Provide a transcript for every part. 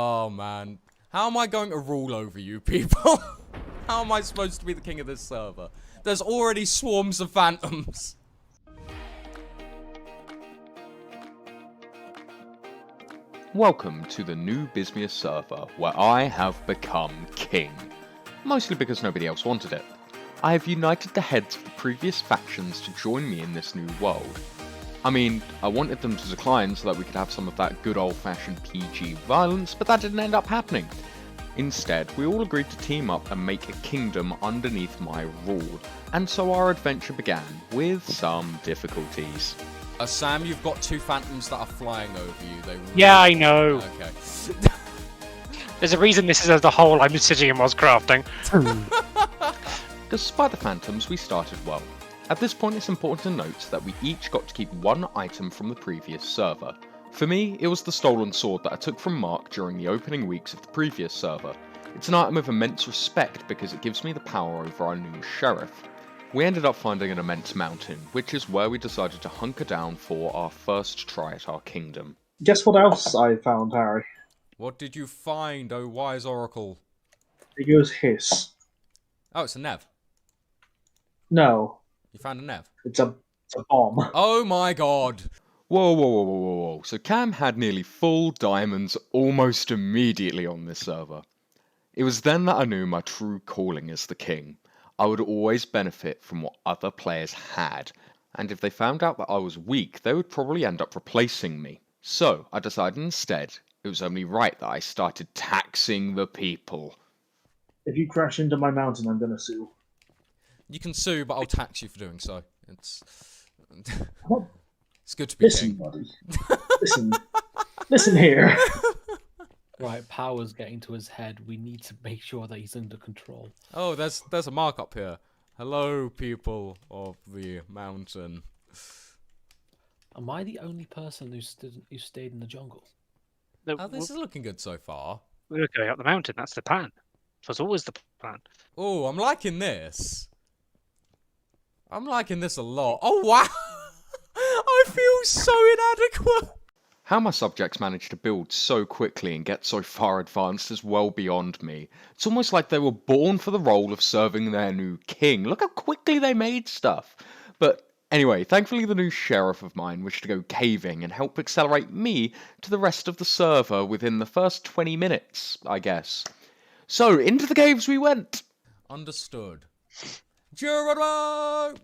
Oh, man. How am I going to rule over you people? How am I supposed to be the king of this server? There's already swarms of phantoms. Welcome to the new Bysmia server, where I have become king. Mostly because nobody else wanted it. I have united the heads of the previous factions to join me in this new world. I mean, I wanted them to decline so that we could have some of that good old-fashioned PG violence, but that didn't end up happening. Instead, we all agreed to team up and make a kingdom underneath my rule, and so our adventure began, with some difficulties. Sam, you've got two phantoms that are flying over you. They really... Yeah, I know. Okay. There's a reason this is as the hole I'm sitting in was crafting. Despite the phantoms, we started well. At this point, it's important to note that we each got to keep one item from the previous server. For me, it was the stolen sword that I took from Mark during the opening weeks of the previous server. It's an item of immense respect because it gives me the power over our new sheriff. We ended up finding an immense mountain, which is where we decided to hunker down for our first try at our kingdom. Guess what else I found, Harry? What did you find, oh wise oracle? It goes hiss. Oh, it's a Nev. No. You found a Nev? It's a bomb. Oh my god. Whoa. So Cam had nearly full diamonds almost immediately on this server. It was then that I knew my true calling as the king. I would always benefit from what other players had, and if they found out that I was weak, they would probably end up replacing me. So I decided instead it was only right that I started taxing the people. If you crash into my mountain, I'm gonna sue. You can sue, but I'll tax you for doing so. It's What? It's good to be Listen, king. buddy. Listen here. Right, power's getting to his head. We need to make sure that he's under control. Oh, there's a mark up here. Hello, people of the mountain. Am I the only person who stayed in the jungle? No, Oh, this is looking good so far. we're going up the mountain. That's the plan. It was always the plan. Oh, I'm liking this. I'm liking this a lot. Oh, wow. I feel so inadequate. How my subjects managed to build so quickly and get so far advanced is well beyond me. It's almost like they were born for the role of serving their new king. Look how quickly they made stuff. But anyway, thankfully the new sheriff of mine wished to go caving and help accelerate me to the rest of the server within the first 20 minutes, I guess. So, into the caves we went. Understood. Geronimo!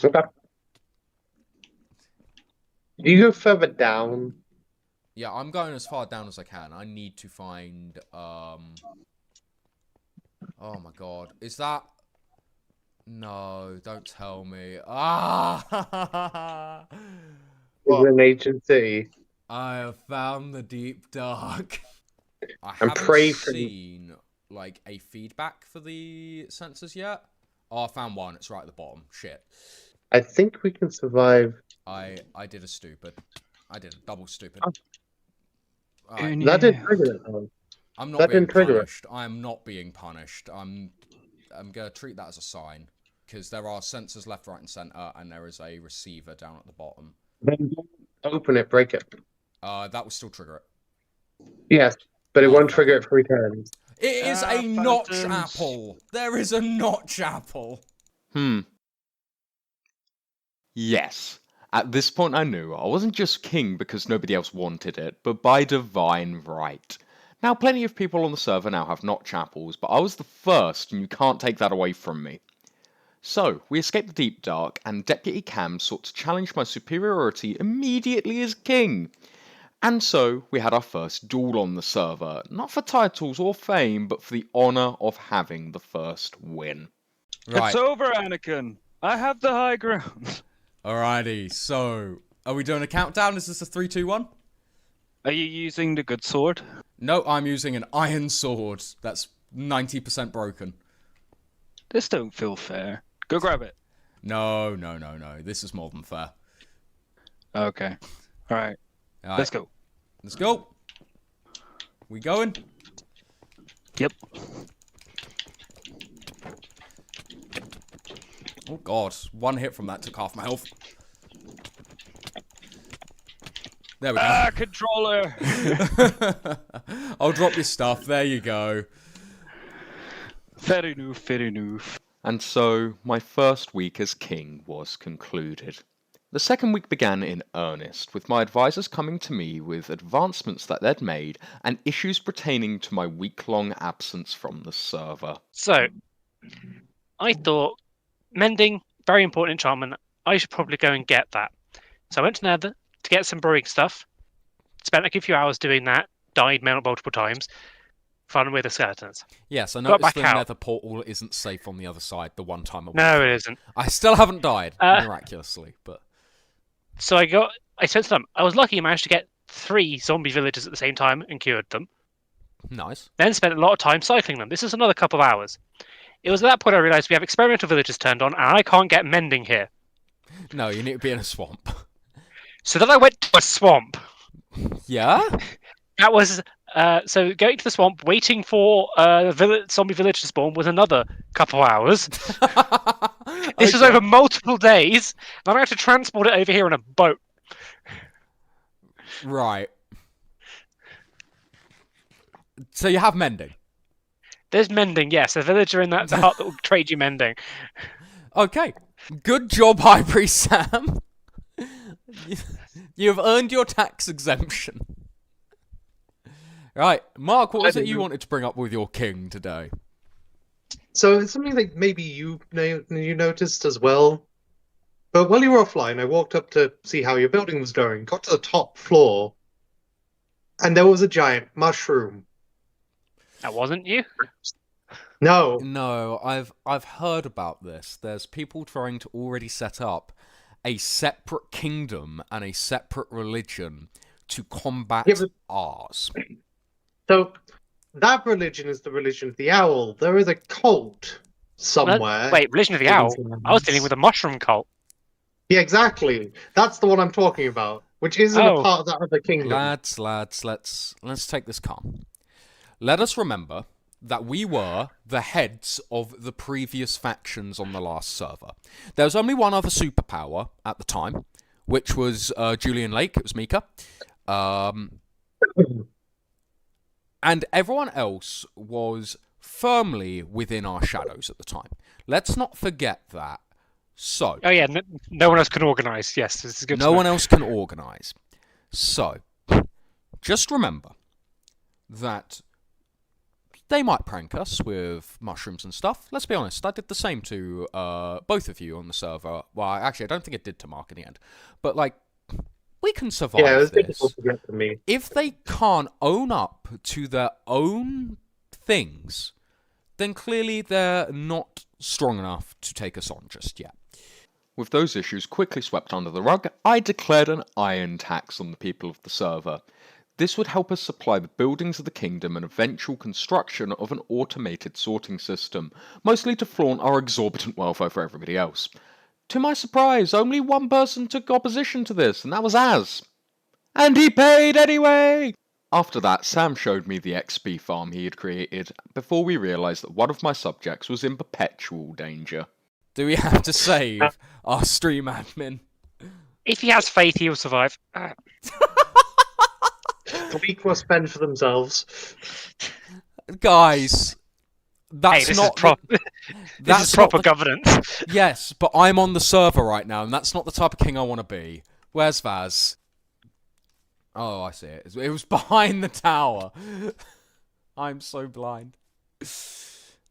Okay. Do you go further down? Yeah, I'm going as far down as I can. I need to find, oh my god. Is that... No, don't tell me. Ah! Is it an ancient city? I have found the deep dark. I And haven't pray for seen, like, a feedback for the sensors yet. Oh, I found one. It's right at the bottom. Shit. I think we can survive. I did a stupid. I did a double stupid. Oh. Alright, That didn't trigger it, though. I'm not that being didn't trigger it. punished. I am not being punished. I'm gonna treat that as a sign. Because there are sensors left, right, and center, and there is a receiver down at the bottom. Then don't open it, break it. That will still trigger it. Yes, but it Oh, won't okay. trigger it 3 times. It is a notch phantoms. apple. There is a notch apple. Yes. At this point I knew I wasn't just king because nobody else wanted it, but by divine right. Now plenty of people on the server now have notch apples, but I was the first and you can't take that away from me. So, we escaped the deep dark, and Deputy Cam sought to challenge my superiority immediately as king. And so, we had our first duel on the server, not for titles or fame, but for the honour of having the first win. Right. It's over, Anakin. I have the high ground. Alrighty, so... Are we doing a countdown? Is this a 3, 2, 1? Are you using the good sword? No, I'm using an iron sword. That's 90% broken. This don't feel fair. Go grab it. No. This is more than fair. Okay. Alright. Alright, Let's go. Let's go. We going? Yep. Oh god, one hit from that took half my health. There we go. Ah, controller. I'll drop your stuff. There you go. Very new, very new. And so, my first week as king was concluded. The second week began in earnest, with my advisors coming to me with advancements that they'd made and issues pertaining to my week-long absence from the server. So, I thought, mending, very important enchantment. I should probably go and get that. So I went to Nether to get some brewing stuff. Spent like a few hours doing that. Died multiple times. Fun with the skeletons. Yes, I Got noticed back the out. nether portal isn't safe on the other side the one time I went. No, it isn't. I still haven't died, miraculously, but... So I spent some time. I was lucky I managed to get 3 zombie villagers at the same time and cured them. Nice. Then spent a lot of time cycling them. This is another couple of hours. It was at that point I realised we have experimental villagers turned on and I can't get mending here. No, you need to be in a swamp. So then I went to a swamp. Yeah? That was so going to the swamp, waiting for zombie village to spawn was another couple hours. This was over multiple days. Then I had to transport it over here in a boat. Right. So you have mending. There's mending, yes. A villager in that hut that will trade you mending. Okay. Good job, High Priest Sam. You've earned your tax exemption. Right, Mark, what was it you wanted to bring up with your king today? So it's something that maybe you noticed as well. But while you were offline, I walked up to see how your building was going, got to the top floor, and there was a giant mushroom. That wasn't you? No. No, I've heard about this. There's people trying to already set up a separate kingdom and a separate religion to combat Yeah, but- ours. So that religion is the religion of the owl. There is a cult somewhere. Wait, Religion of the Owl? I was dealing with a mushroom cult. Yeah, exactly. That's the one I'm talking about, which isn't a Oh. part of that other kingdom. Lads, let's take this calm. Let us remember that we were the heads of the previous factions on the last server. There was only one other superpower at the time, which was Julian Lake. It was Mika. And everyone else was firmly within our shadows at the time. Let's not forget that. So, Oh yeah, no one else can organise. Yes, this is good. no one else can organise. So, just remember that they might prank us with mushrooms and stuff. Let's be honest, I did the same to both of you on the server. Well, actually, I don't think it did to Mark in the end. But, like, we can survive Yeah, it was this. difficult to get to me. If they can't own up to their own things, then clearly they're not strong enough to take us on just yet. With those issues quickly swept under the rug, I declared an iron tax on the people of the server. This would help us supply the buildings of the kingdom and eventual construction of an automated sorting system, mostly to flaunt our exorbitant wealth over everybody else. To my surprise, only one person took opposition to this, and that was Az. And he paid anyway! After that, Sam showed me the XP farm he had created, before we realised that one of my subjects was in perpetual danger. Do we have to save our stream admin? If he has faith, he will survive. The weak must spend for themselves. Guys, that's Hey, this not... this that's is proper not the- governance. Yes, but I'm on the server right now, and that's not the type of king I want to be. Where's Vaz? Oh, I see it. It was behind the tower. I'm so blind.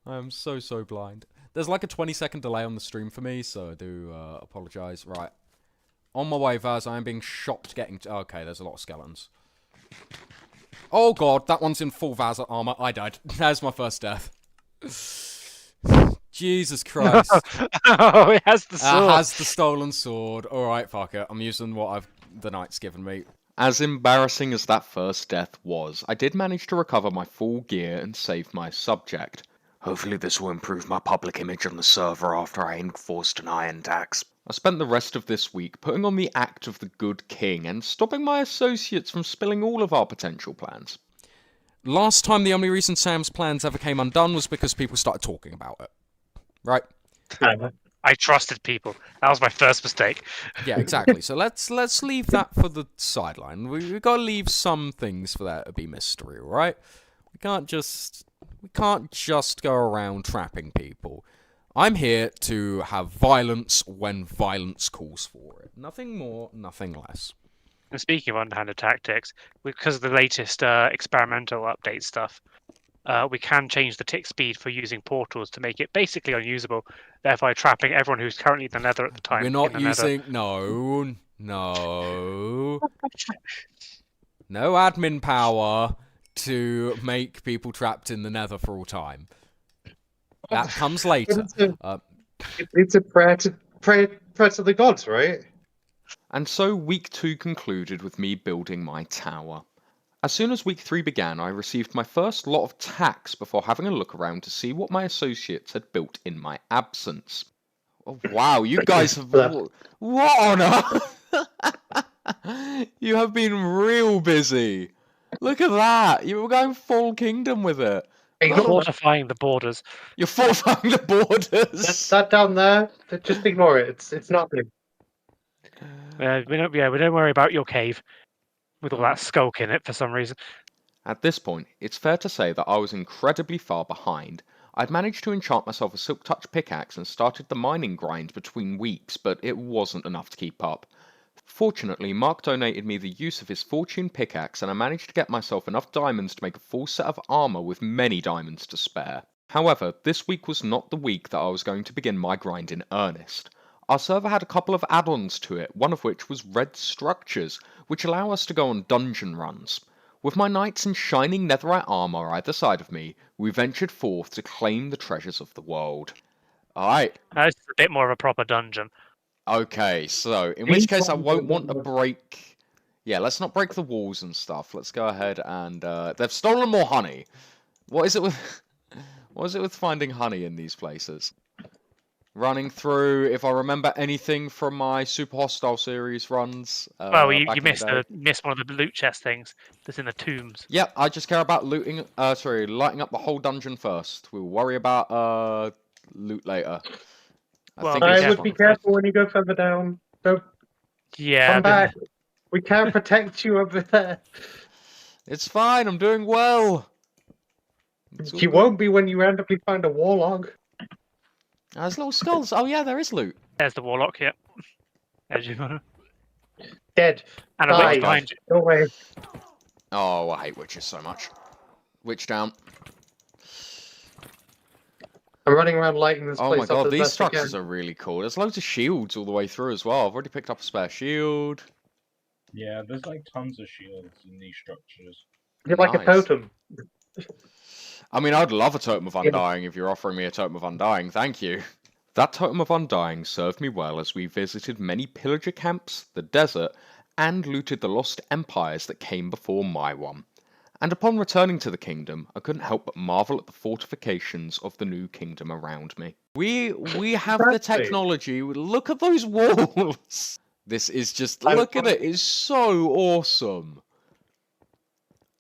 I am so blind. There's like a 20-second delay on the stream for me, so I do apologise. Right. On my way, Vaz. I am being shocked getting to... Okay, there's a lot of skeletons. Oh, God. That one's in full Vaz armour. I died. There's my first death. Jesus Christ. Oh, it has the sword. Has the stolen sword. Alright, fuck it. I'm using what the knight's given me. As embarrassing as that first death was, I did manage to recover my full gear and save my subject. Hopefully this will improve my public image on the server after I enforced an iron tax. I spent the rest of this week putting on the act of the good king and stopping my associates from spilling all of our potential plans. Last time the only reason Sam's plans ever came undone was because people started talking about it. Right? I trusted people. That was my first mistake. Yeah, exactly. So let's leave that for the sideline. We've got to leave some things for that to be mystery, right? We can't just go around trapping people. I'm here to have violence when violence calls for it. Nothing more, nothing less. And speaking of underhanded tactics, because of the latest experimental update stuff, we can change the tick speed for using portals to make it basically unusable, thereby trapping everyone who's currently in the nether at the time. We're not in the nether. using no admin power to make people trapped in the nether for all time. That comes later. It's a prayer to the gods, right? And so week 2 concluded with me building my tower. As soon as week 3 began, I received my first lot of tacks before having a look around to see what my associates had built in my absence. Oh, wow, you guys have... What on earth? You have been real busy. Look at that. You were going full kingdom with it. Hey, Fortifying the borders. You're fortifying the borders. that down there, just ignore it. It's nothing. We don't worry about your cave with all that skulk in it for some reason. At this point, it's fair to say that I was incredibly far behind. I'd managed to enchant myself a silk touch pickaxe and started the mining grind between weeks, but it wasn't enough to keep up. Fortunately, Mark donated me the use of his fortune pickaxe and I managed to get myself enough diamonds to make a full set of armour with many diamonds to spare. However, this week was not the week that I was going to begin my grind in earnest. Our server had a couple of add-ons to it, one of which was red structures, which allow us to go on dungeon runs. With my knights in shining netherite armour either side of me, we ventured forth to claim the treasures of the world. Alright, That's a bit more of a proper dungeon. okay, so in which case I won't want to break... Yeah, let's not break the walls and stuff. Let's go ahead and... they've stolen more honey. What is it with... What is it with finding honey in these places? Running through, if I remember anything from my Super Hostile series runs. Well, you missed one of the loot chest things that's in the tombs. Yep, I just care about lighting up the whole dungeon first. We'll worry about loot later. I would be careful when you go further down. Don't come back. We can't protect you over there. It's fine, I'm doing well. You won't be when you randomly find a warlock. There's little skulls. Oh yeah, there is loot. There's the warlock, yeah. There's you. Dead. And a witch behind you. Go away. Oh, I hate witches so much. Witch down. I'm running around lighting this place up. Oh my god, these structures are really cool. There's loads of shields all the way through as well. I've already picked up a spare shield. Yeah, there's like tons of shields in these structures. You're like a totem. I mean, I'd love a Totem of Undying if you're offering me a Totem of Undying, thank you. That Totem of Undying served me well as we visited many pillager camps, the desert, and looted the lost empires that came before my one. And upon returning to the kingdom, I couldn't help but marvel at the fortifications of the new kingdom around me. We have the technology, look at those walls! This is just, look at it, it's so awesome!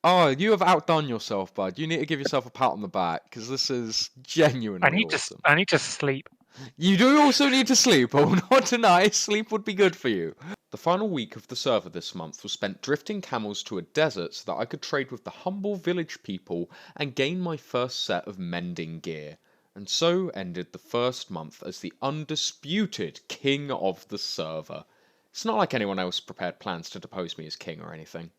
Oh, you have outdone yourself, bud. You need to give yourself a pat on the back, because this is genuinely awesome. I need to sleep. You do also need to sleep. I will not deny sleep would be good for you. The final week of the server this month was spent drifting camels to a desert so that I could trade with the humble village people and gain my first set of mending gear. And so ended the first month as the undisputed king of the server. It's not like anyone else prepared plans to depose me as king or anything.